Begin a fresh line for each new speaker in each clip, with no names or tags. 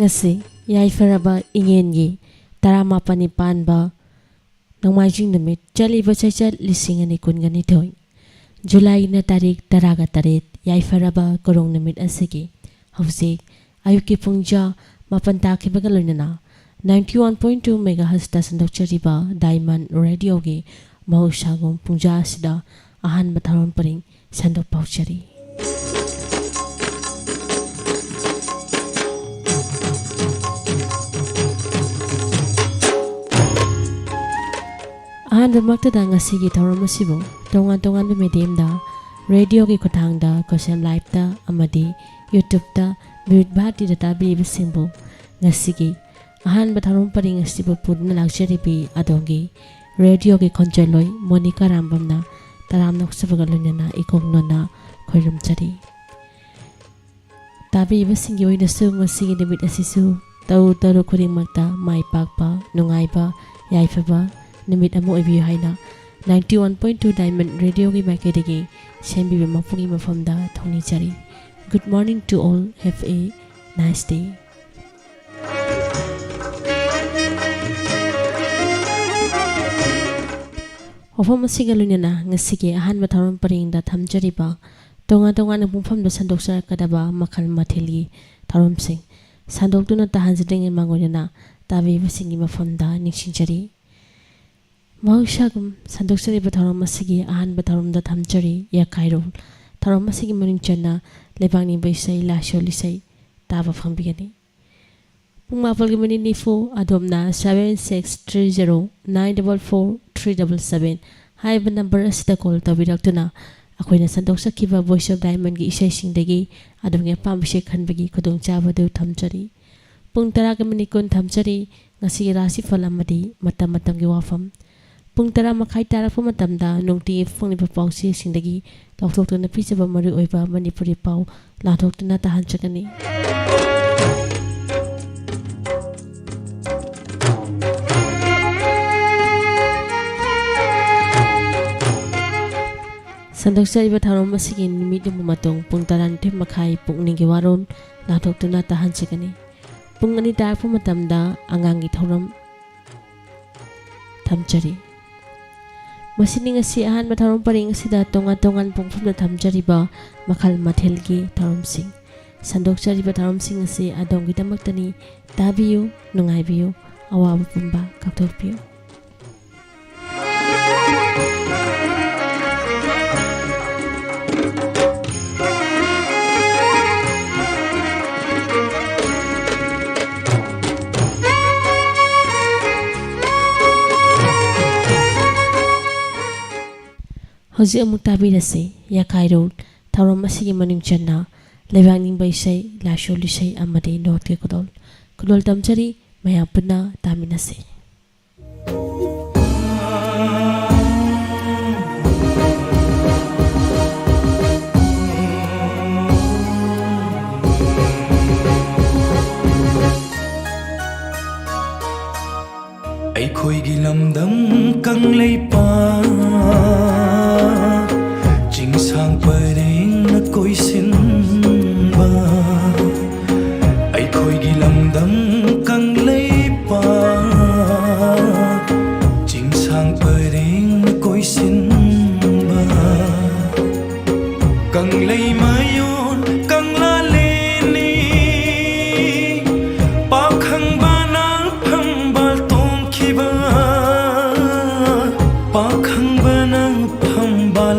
ngasi yaifaraba ingengi taramapani panba nongmaijing namit chaliba chachat lisingani kungani thoi July na tarik taraga tarit yaifaraba korong namit asigi hausi ayuki pungja mapantaki bagaloinana 91.2 MHz ta sandokchariba Diamond Radio gi mahusagom pungja asida ahan matharon paring sandok pauchari ahan damakta ngasigi thoram asibo tongan medium da radio gi khotang da question live da amadi YouTube da Vivid Bharati da tabi bisimbo ngasigi ahan batharom paring asibo pudna lakcharibi adongi radio gi konjeloi Monica Rambamna taramnok sabagalunana ikongnona khoirum chari tabi bisingi oina su ngasigi nimit asisu tau taru khuringmakta mai pakpa nungaiba yaifaba nimit amo oibiyo haina 91.2 Diamond Radio gi makedegi sembibe mafungi mafamda thongni chari. Good morning to all. Have a nice day. Hofam asigalunena ngasige ahan matharon paringda thamjariba tonga na pumfamda sandoksar kadaba makhal mathili tharom sing sandoktuna tahanjideng mangonena tabi basingi mafamda ningsingjari mahusagum sandoksariba tharom asigi ahan batharom da thamjari ya kairo tharom asigi maningchana lebangni baisai lasho lisai taba phangbigani pungmapalgi mani nifo adomna 7630944377 haiba number asida call tabidaktuna akoina sandoksakhiba Voice of Diamond gi isai singdagi adumge pambise khanbagi khudong chabadu thamjari pung 10 ga mani kun thamjari ngasi rasi falamadi matam gi wafam pung 10 makhai tarakpa matamda nungti phongniba pawsi singdagi lauthoktuna pijaba mari oiba manipuri paw lathoktuna tahanchakani sandoksariba tharom asigi nimit matong pung 10 makhai pungningi waron lathoktuna tahanchakani pung ani tarakpa matamda angangi thoram thamjari Masining asi ahan matharom paring asida tongan pungfumna thamjariba makhal mathelgi tharom sing sandoksariba tharom sing asi adonggi damaktani tabiyu nungaibiyu awabu pumba kakthokpiyu Hoji amuk tabirase ya kairo tharom asigi maningchanna lebangning baisai lasho lisai amade not ke kudol tamchari maya punna taminase
ai khoi gi lamdam kang lei pa ching sang pareng na koi sin ba ai khoi gi lamdam kang lei pa ching sang pareng na koi sin ba kang lei mayon kang la le ni pa khang ba nang pham bal tom khiba pa khang ba nang pham bal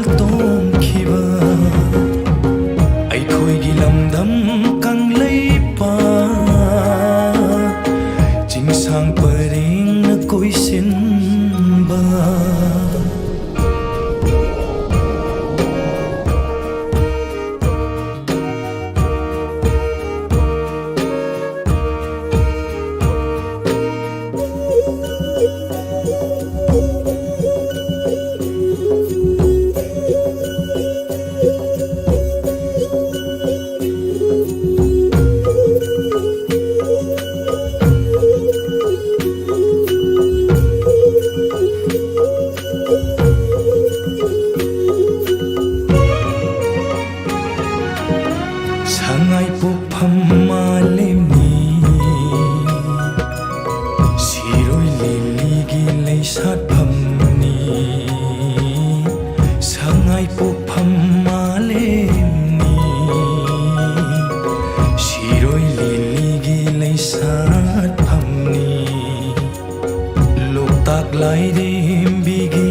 Loktak ꯂꯥꯏꯔꯦꯝꯕꯤꯒꯤ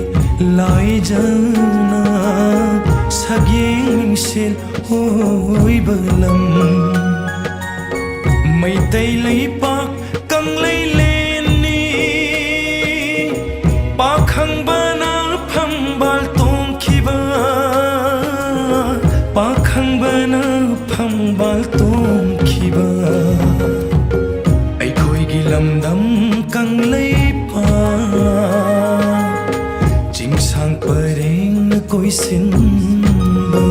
ꯂꯥꯏꯖꯅ ꯁꯛꯌꯦꯡ ꯃꯤꯡꯁꯦꯜ ꯑꯣꯏꯕ ꯂꯝ ꯃꯩꯇꯩ ꯂꯩꯄꯥꯛ ꯀꯪꯂꯩꯂꯦꯟꯅꯤ ꯄꯥꯈꯪꯕꯅ ꯐꯝꯕꯥꯜ ꯇꯣꯡꯈꯤꯕ ꯄꯥꯈꯪꯕꯅ ꯐꯝꯕꯥꯜ ꯇꯣꯡꯈꯤꯕ ꯑꯩꯈꯣꯏꯒꯤ ꯂꯝꯗꯝ Kangleipak ꯆꯤꯡꯁꯥꯡ ꯄꯔꯦꯡꯅ ꯀꯣꯏꯁꯤꯟꯕ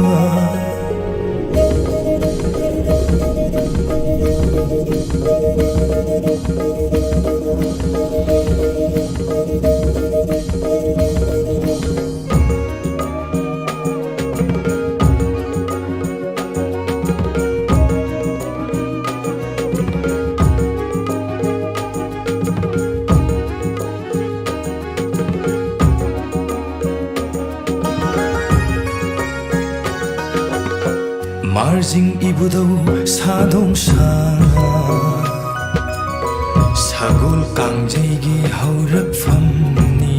마르징 이부도 사동사 사골 깡제기 하우락팜니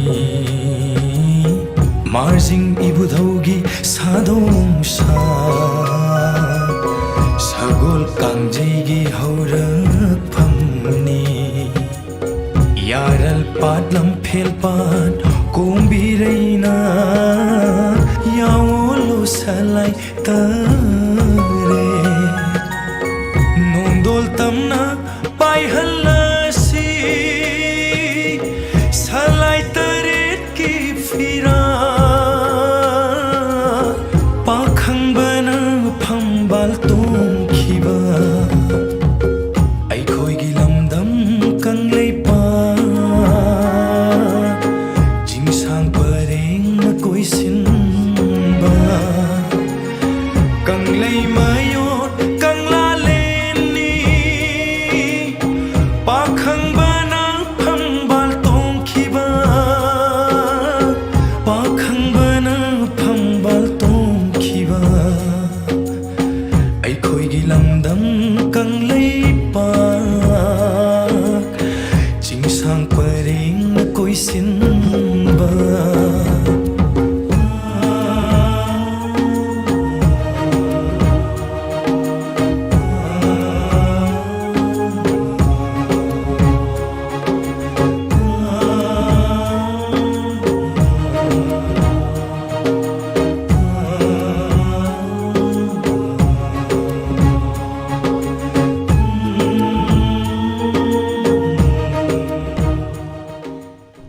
마르징 이부도기 사동사 사골 깡제기 하우락팜니 야랄 빠длам 펠pat කුම්බිරैना यावलो सलाई तरे नोंदोल तमना पाइहल्लासी सलाई तरेट की फिरा पाखंबना फंबाल तोंखिबा अइखोइगी लमदम कंग्लैपाक जिंगसांग परेंग कोइसिनबा कंग्लै मायोट कंगला लेनी पाखंबना फंबाल तोंखिबा पाखंबना फंबाल तोंखिबा अइखोइगी लमदम कंग्लैपाक चिंगसांग परेंग कोइसिनबा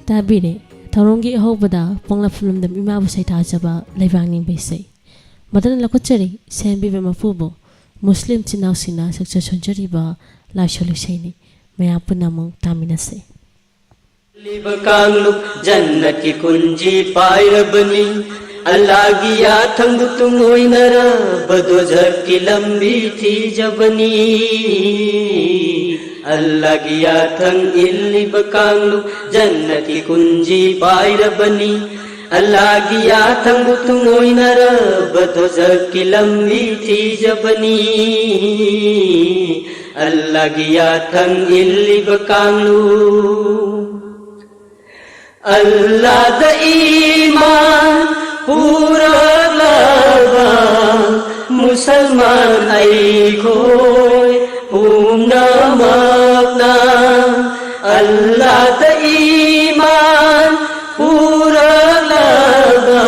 ताबीरे थौरोंगी अहोबदा पोंगला फुलमदम इमाबु सैथाजबा लैबांगनिंबैसे मदन लखुचरी सेंबिबे मफुबो मुस्लिम चिनाउसिना सक्चा सोंजरीबा लाइसोलुसैनी मया पुनमु तामिनसे
लिबकांगलु जन्नत की कुंजी पायरबनी अल्लाह की याथंग तुम ओइनरा बदोजर की लंबी थी जबनी अल्लाह की याथंग इल्लिबकांगलु जन्नत की कुंजी पायरबनी अल्लाह की याथंग तुम ओइनरा बदोजर की लंबी थी जबनी अल्लाह की याथंग इल्लिबकांगलु अल्लाह द ईमान पूरा लगा मुसलमान आई खोय पूना मगना अल्लाह द ईमान पूरा लगा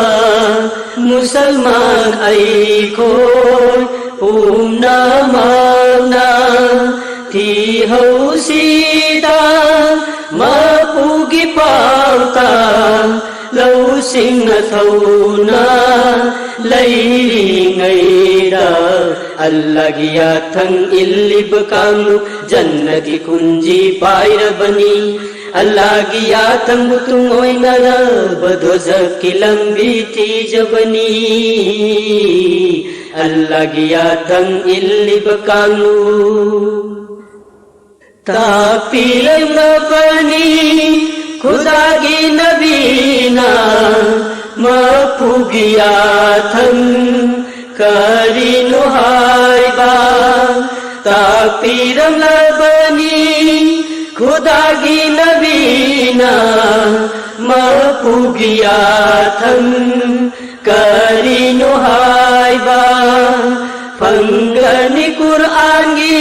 मुसलमान आई खोय पूना मगना थी हो सीता मपुगी पाउता लौ सिंह थौना लैरिङैदा अल्लाह की याथंग इल्लिबकांगलु जन्नत की कुंजी पायरबनी अल्लाह की याथंग तुम ओइनरा बदोजख की लंबी थी जबनी अल्लाह की याथंग इल्लिबकांगलु तापीरंग बनी खुदा की नबीना मफुगिया थंग करीनो हायबा तापीरंग बनी खुदा की नबीना pugiyatham karino haiba phangani Qur'angi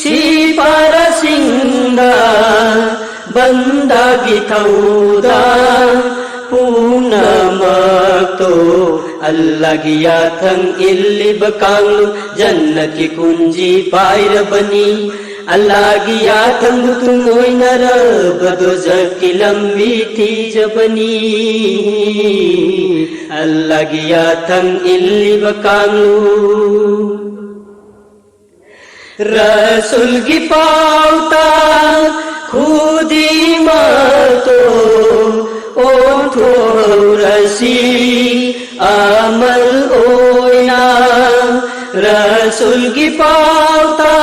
siparasingda bandagi thauda punamakto Allah ki yathang illib kanglu jannat ki kunji pairabani Allah ki yathang tumoi narabado zakki lambi thi jabani Allah ki yathang illib kanglu Rasul ki pauta khudi mato Otho rasi amal oina Rasul ki pauta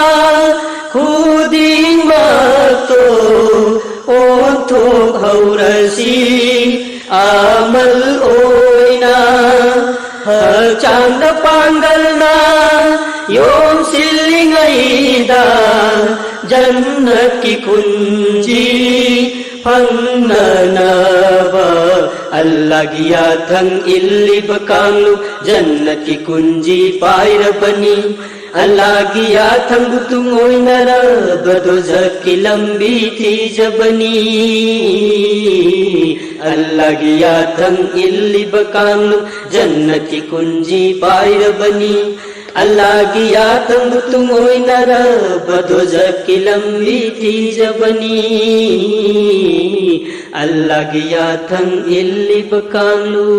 khudi mato Otho rasi amal oina Chanda pangalna yom silingaida Jannat ki kunji Pangnanaba Allah ki yathang illib kanglu Jannat ki kunji pairabani Allah ki yathang tumoi narabado zakki lambi thi jabani Allah ki yathang illib kanglu Jannat ki kunji pairabani Allah ki yathang tumoi narabado zakki lambi thi jabani Allah ki yathang illib kanglu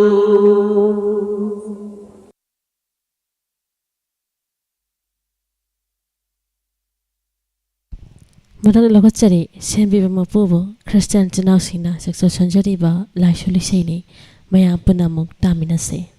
Madang lokachari sembiba mapubo Christian chinausina sakso sanjariba laishuli seini mayam punamuk taminase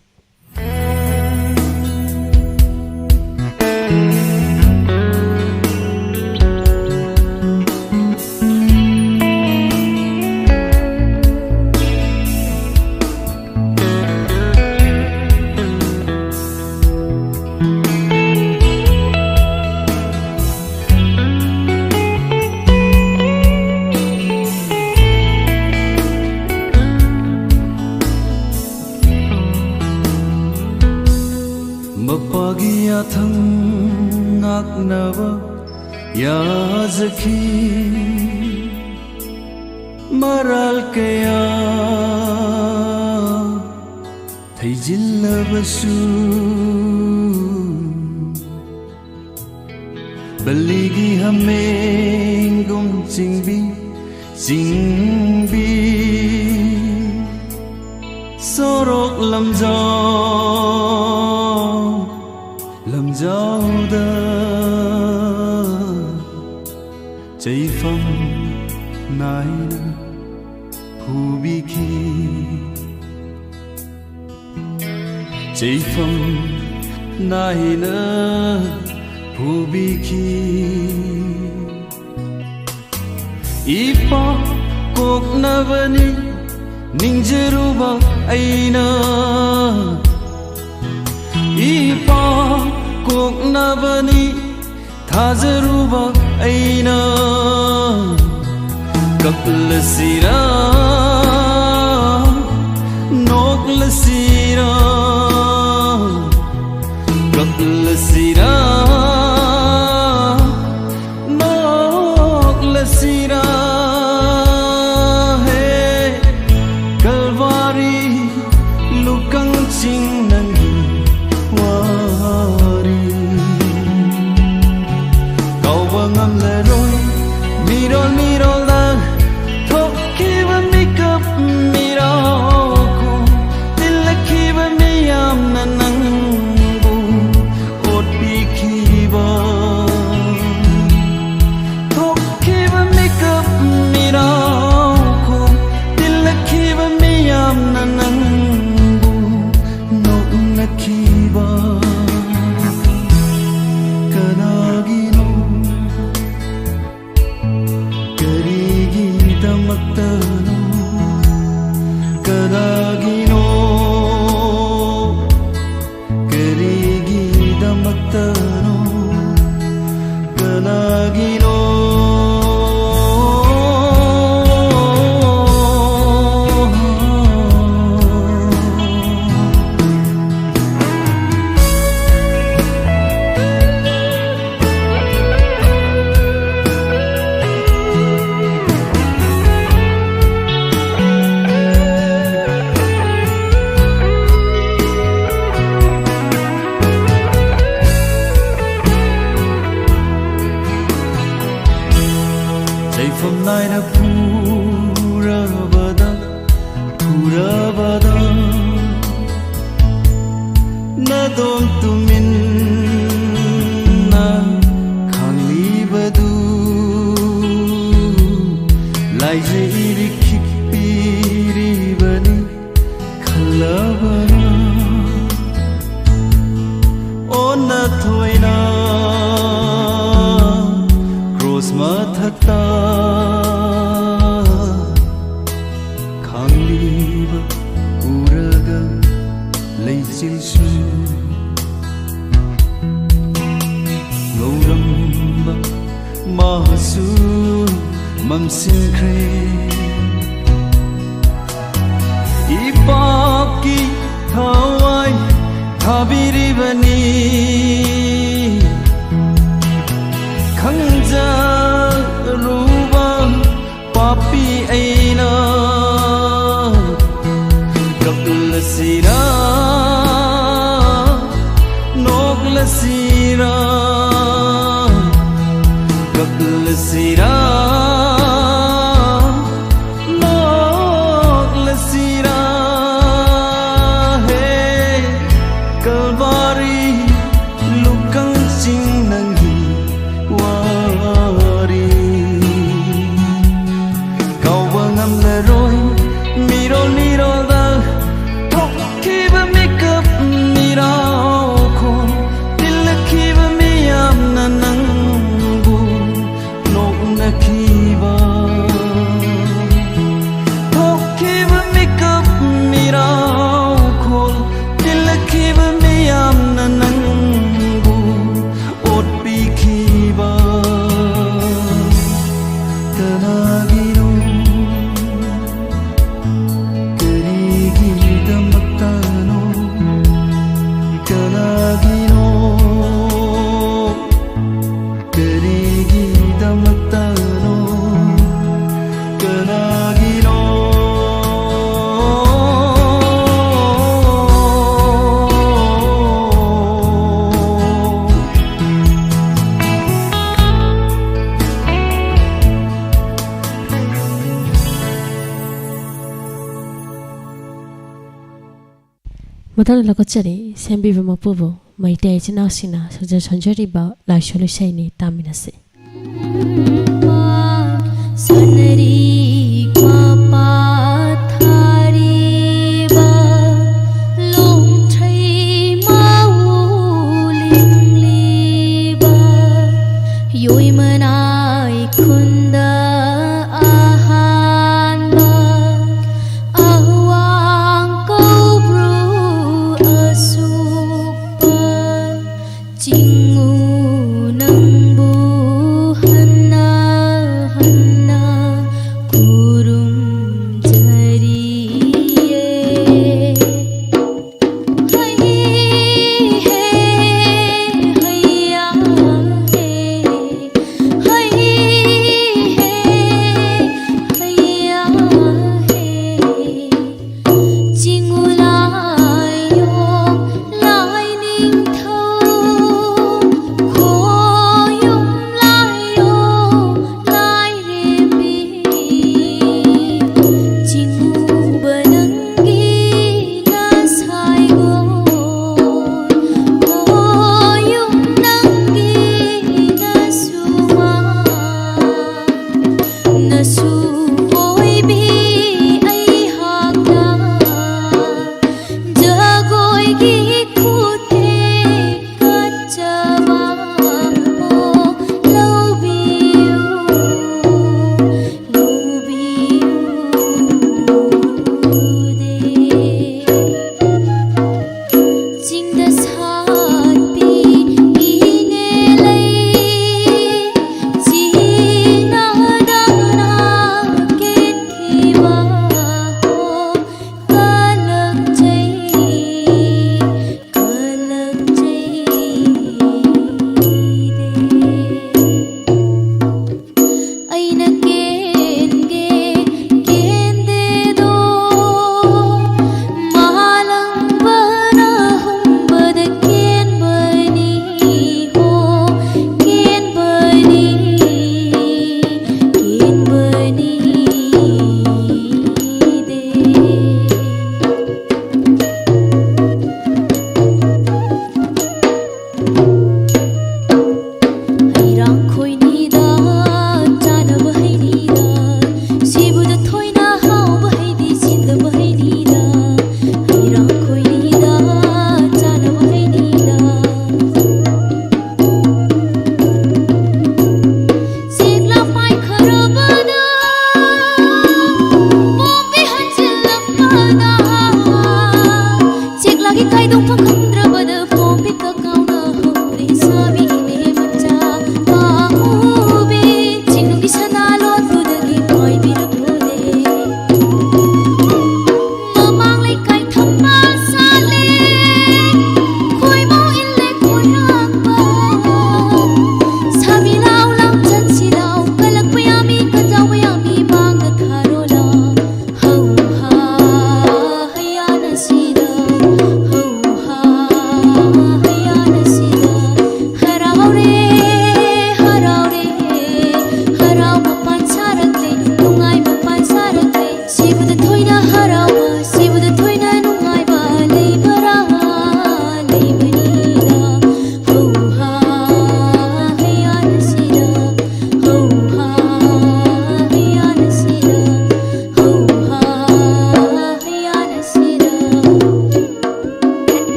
Mapagi yathang ngaknaba yazaki maral kaya thaijillabasu baligi hamengum jingbi sorok lamjauda Jaifam naina phubiki Jaifam naina phubiki Ipa koknavani ningjeruba aina Ipa koknavani thajaruba aina kaplasira noklasira kaplasira noklasira he kalvari lukang chingnangi wari kawangam leroi mirol da thokiba mikap mirako tilakiba miyam nanangbu otbikiba thokiba mikap mirako tilakiba miyam nanangbu noknakiba kanagino karigidamaktano kanagino karigidamaktano kanagino ta khang liba uraga leizil su ngoramba mahasu mamsin kre ipaki thawai thabiribani khangja ruba papi aina kaplasira noglasira kaplasira noglasira he kalvari lukang sing nangi wari kau bangam leroi miro niro da thok kiba makeup nirao ko dil kiba miyam nanangbu nok nakiba thok kiba makeup nirao ko dil kiba miyam nanangbu ot pi kiba kanagino karigidamattano kanagino karigidamattano kanagino
Madal lakachari sembi bama pubo maite china sina saja sanjari ba la sholu shaini taminase
Sanari pa thari ba long thai mau ling li ba yoi manai khunda ahan ba awang kau bru asuk ba jingu nang bu hana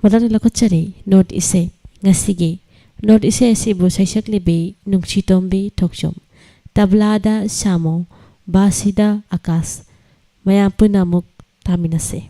Madana lakotchari note ise ngasigi note ise asibu saisaklibi nungchitombi thokchom tablada samo basida akas mayam punamuk taminase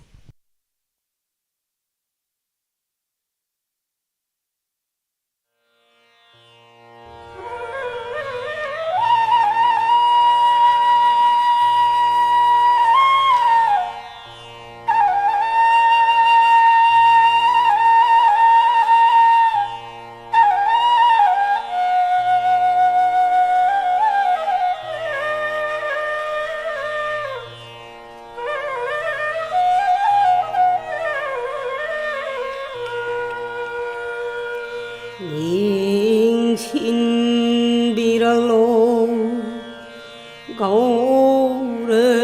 인신비랄로 가오르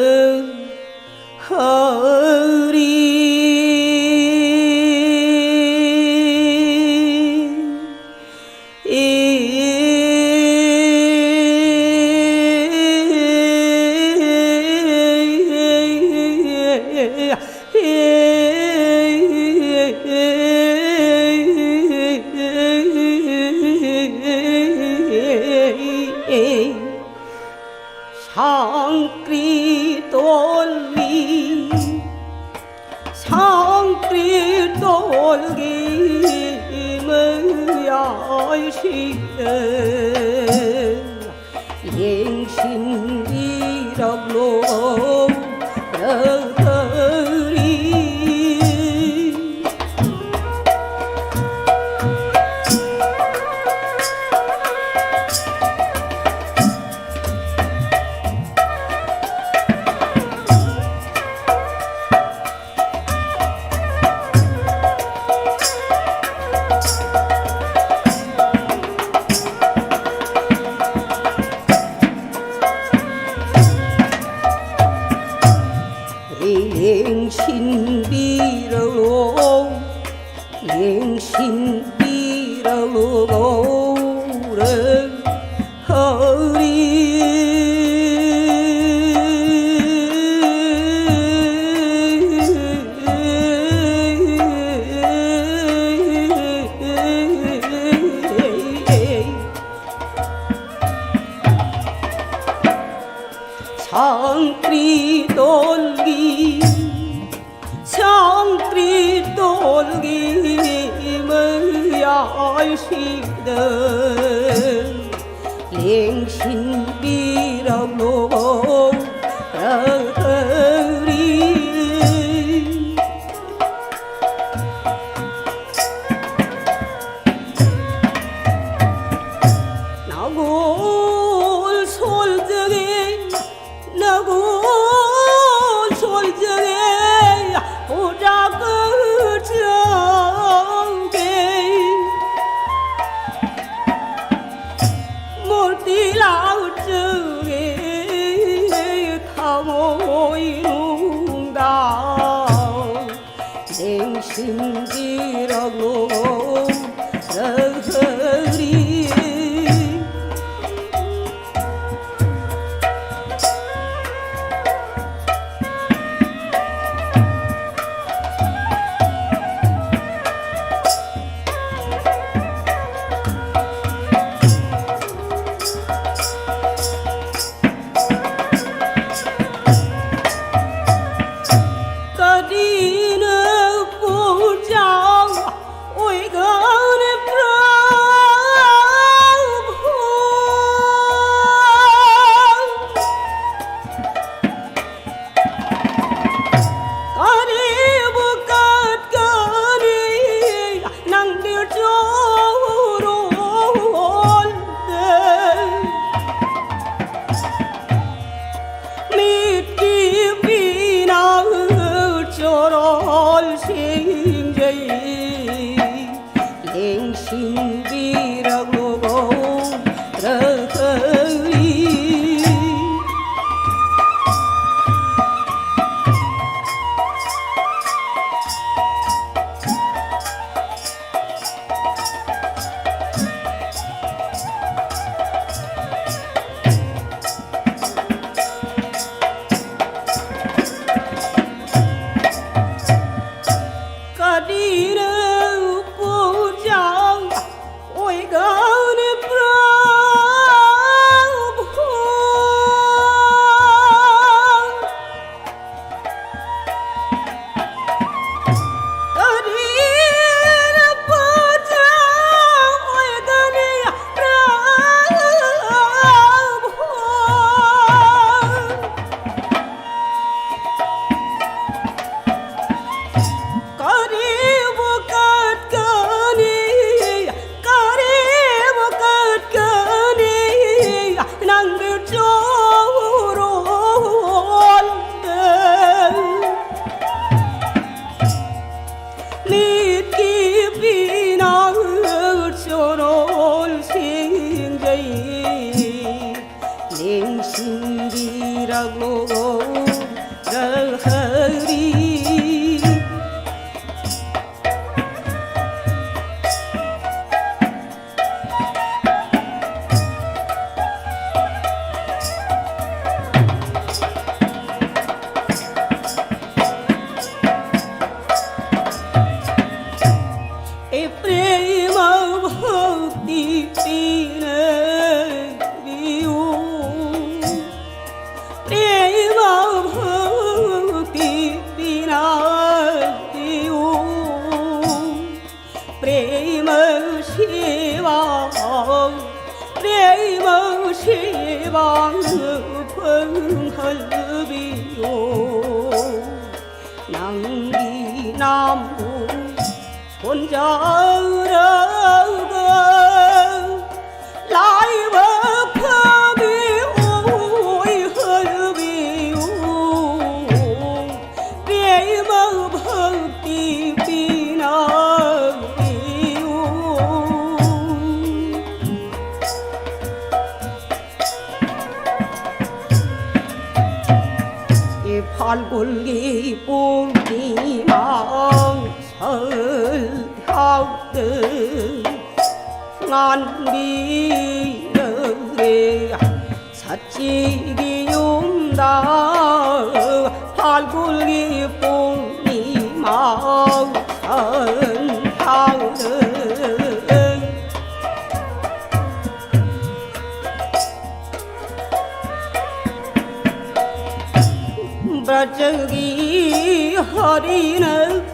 Kadina puja
신비라고 하리 प्रेम भक्ति बिनु प्रेम भक्ति बिना प्रेम सेवा फंहलबियो 낭기 나무 혼자라고 라이브 펌이 오이 헐비요 프레임 भक्ति बिनायो 이 팔골기 뽕기망 설하우드 ngàn bi 사치기 용다 팔골기 뽕이망 설하우드 브라저기 허리는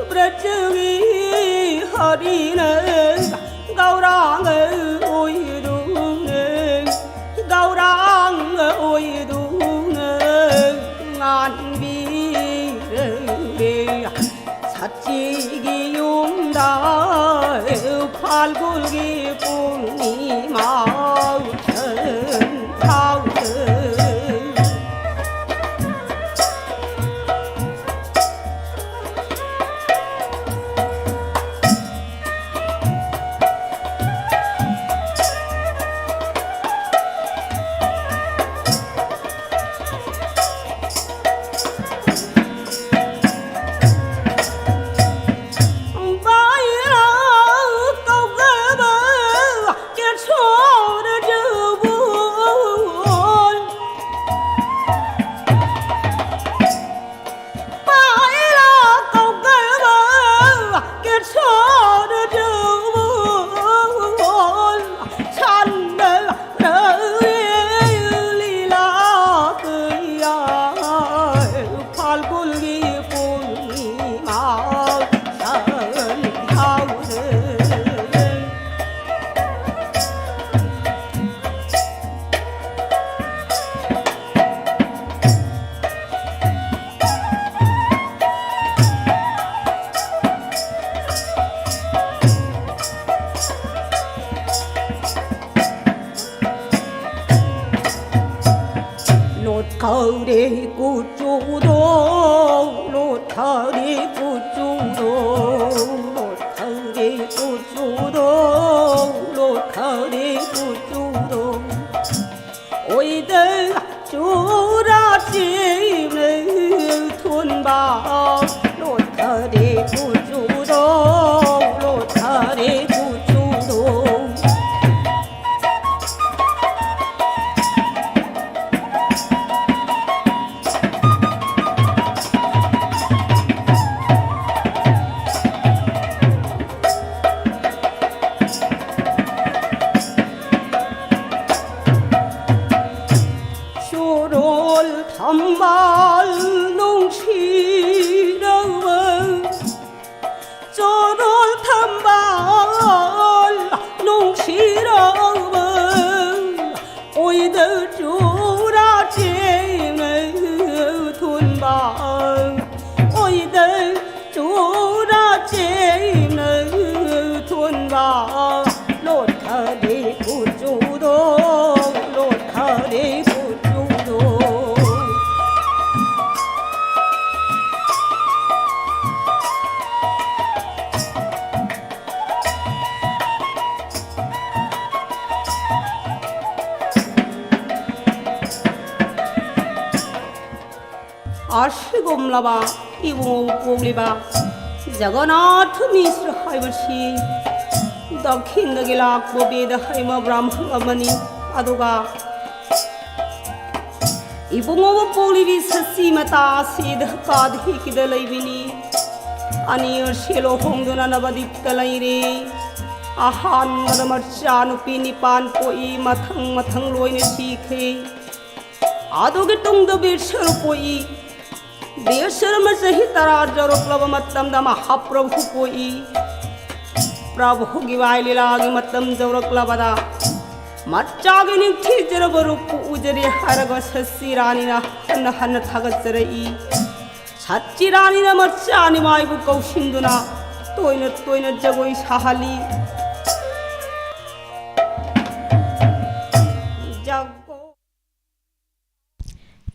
브라저기 허리는 가오랑을 오이두는 가오랑을 오이두는 안비를 사치기 용다 팔골기 뽕이 마우천 타우들 가을에 꽃주도 노타리 꽃주도 노타리 꽃주도 노타리 꽃주도 오이들 조라찜을 돈바 노타리 꽃주도 노타리 꽃주도 담말 농시러워 저럴 담말 농시러워 오이들 조라쟁을 돈방 오이들 조라쟁을 돈방 로타리 구주도 로타리 구주도 아시곰라바 이봉오봉리바 자가나트 미스르 하이버시 दक्षिणदगी लाखबो वेद हैम ब्राह्मण अमनी अदुगा इबुंगोबो पोलिबी ससी मता सिद कादही किद लैबिनी अनियर shallow होंगदुना नबदित लैरे आहान मदमरचा नुपी निपान पोई मथंग मथंग लोइने सीखे आदोगे तुंगदो बेसर पोई बेसर में सही तरा जरोक्लब मतम द महाप्रभु पोई प्रभु की वाई लीलागी मतम जौरक्लबदा मच्चागी निथि जरबरुपु उजरे हरग सस्सी रानी ना हन हन थगचरई सच्ची रानी ना मच्चानी माइबु कौशिंदुना तोइन जगोई साहली जगो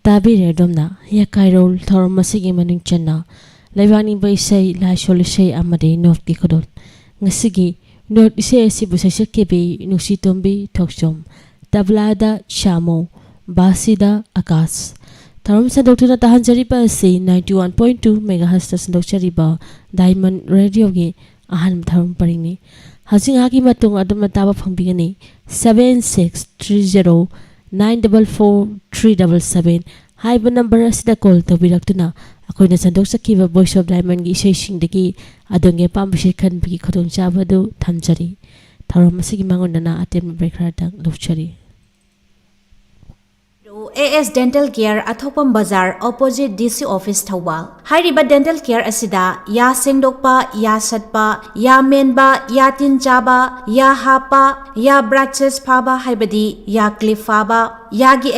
ताबीरे दोमना या काइरोल थोरमसिगी मनुंग चन्ना लेवानी बैसै लाइसोलिसै अमदे नोट की खदोल ngasi not ise asibu sasakebe nusi tombe thoksom tablada shamo basida akas tarum sa doctor tahan jariba se 91.2 megahertz ta sandok chariba diamond radio ge ahan tharum paringni hajing agi matung adam taba phangbigani 7630944377 haiba number asida call tobiraktuna अखोइना संदोक सकिबा voice of diamond की इसेसिंगदगी अदोंगे पामबसे खनबगी खदों चाबदु थमजरी थरम मसिगी मंगोनना अटेम ब्रेकरादं लुचरी
AS Dental Care Athopam Bazar opposite DC office Thawal Hairiba Dental Care asida ya sengdokpa ya satpa ya menba ya tinchaba ya hapa ya braces phaba haibadi ya clip phaba ya gi